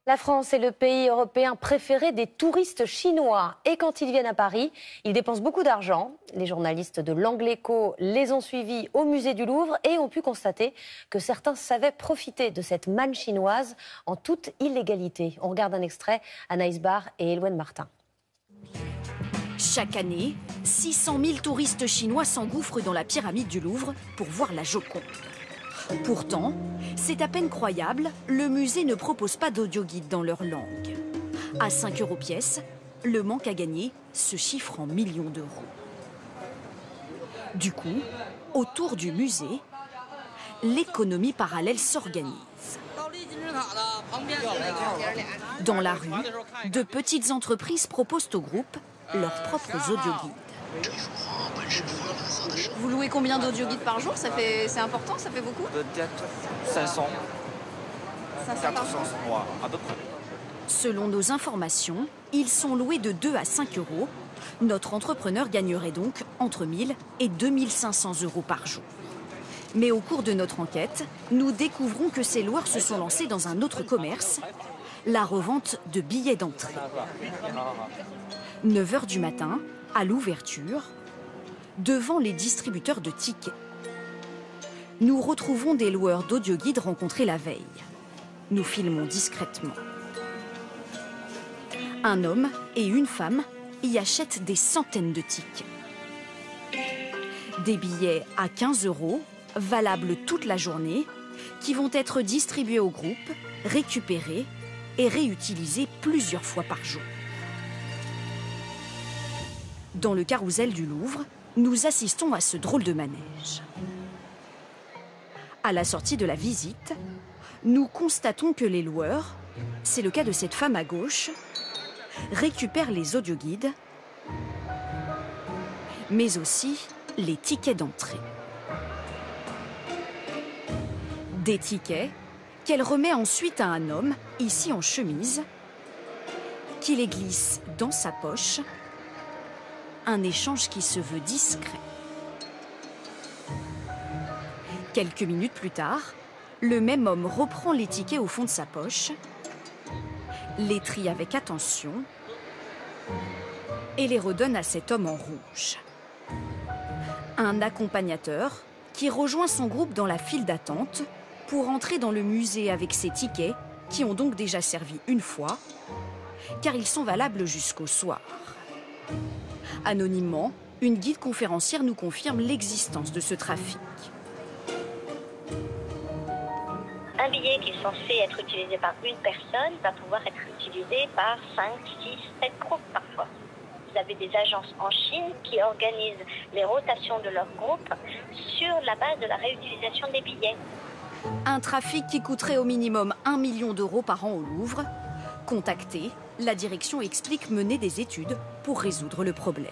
La France est le pays européen préféré des touristes chinois. Et quand ils viennent à Paris, ils dépensent beaucoup d'argent. Les journalistes de l'Angle Écho les ont suivis au musée du Louvre et ont pu constater que certains savaient profiter de cette manne chinoise en toute illégalité. On regarde un extrait, Anaïs Barr et Eloine Martin. Chaque année, 600 000 touristes chinois s'engouffrent dans la pyramide du Louvre pour voir la Joconde. Pourtant, c'est à peine croyable, le musée ne propose pas d'audioguide dans leur langue. À 5 € pièce, le manque à gagner se chiffre en millions d'euros. Du coup, autour du musée, l'économie parallèle s'organise. Dans la rue, de petites entreprises proposent au groupe leurs propres audioguides. Vous louez combien d'audioguides par jour? C'est important, ça fait beaucoup? Peut-être 500. 400, à peu près. Selon nos informations, ils sont loués de 2 à 5 €. Notre entrepreneur gagnerait donc entre 1 000 et 2 500 € par jour. Mais au cours de notre enquête, nous découvrons que ces loueurs se sont lancés dans un autre commerce, la revente de billets d'entrée. 9 h du matin, à l'ouverture, devant les distributeurs de tickets. Nous retrouvons des loueurs d'audioguides rencontrés la veille. Nous filmons discrètement. Un homme et une femme y achètent des centaines de tickets. Des billets à 15 €, valables toute la journée, qui vont être distribués au groupe, récupérés et réutilisés plusieurs fois par jour. Dans le carrousel du Louvre, nous assistons à ce drôle de manège. À la sortie de la visite, nous constatons que les loueurs, c'est le cas de cette femme à gauche, récupèrent les audioguides, mais aussi les tickets d'entrée. Des tickets qu'elle remet ensuite à un homme, ici en chemise, qui les glisse dans sa poche. Un échange qui se veut discret. Quelques minutes plus tard, le même homme reprend les tickets au fond de sa poche, les trie avec attention et les redonne à cet homme en rouge. Un accompagnateur qui rejoint son groupe dans la file d'attente pour entrer dans le musée avec ses tickets qui ont donc déjà servi une fois, car ils sont valables jusqu'au soir. Anonymement, une guide conférencière nous confirme l'existence de ce trafic. Un billet qui est censé être utilisé par une personne va pouvoir être utilisé par 5, 6, 7 groupes parfois. Vous avez des agences en Chine qui organisent les rotations de leurs groupes sur la base de la réutilisation des billets. Un trafic qui coûterait au minimum 1 million d'euros par an au Louvre. Contactée, la direction explique mener des études pour résoudre le problème.